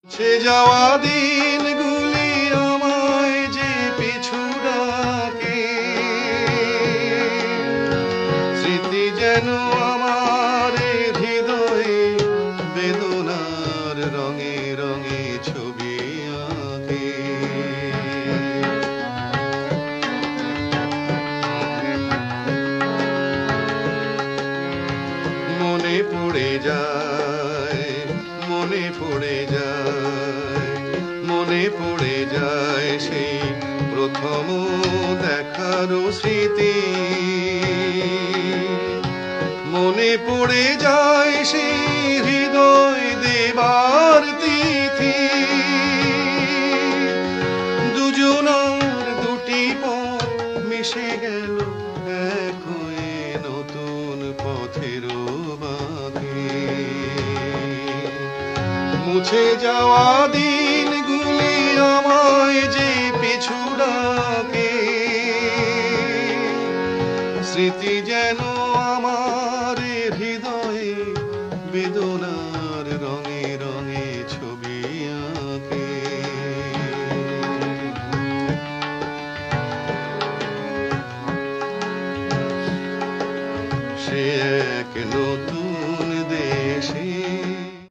সে যাওয়া দিনগুলি আমায় যে পিছু ডাকে, স্মৃতি যেন আমার হৃদয়ে বেদনার রঙে রঙে ছবি আঁকে। মনে পড়ে যায়, মনে পড়ে যায়, মনে পড়ে যায় সেই প্রথম দেখার স্মৃতি। মনে পড়ে যায় সেই হৃদয় দেবার তিথি। দুজনার দুটি পথ মিশে গেল এক হয়ে নতুন পথের বাঁধে। মুছে যাওয়া দিনগুলি আমায় যে পিছু ডাকে, স্মৃতি যেন আমার হৃদয়ে বেদনা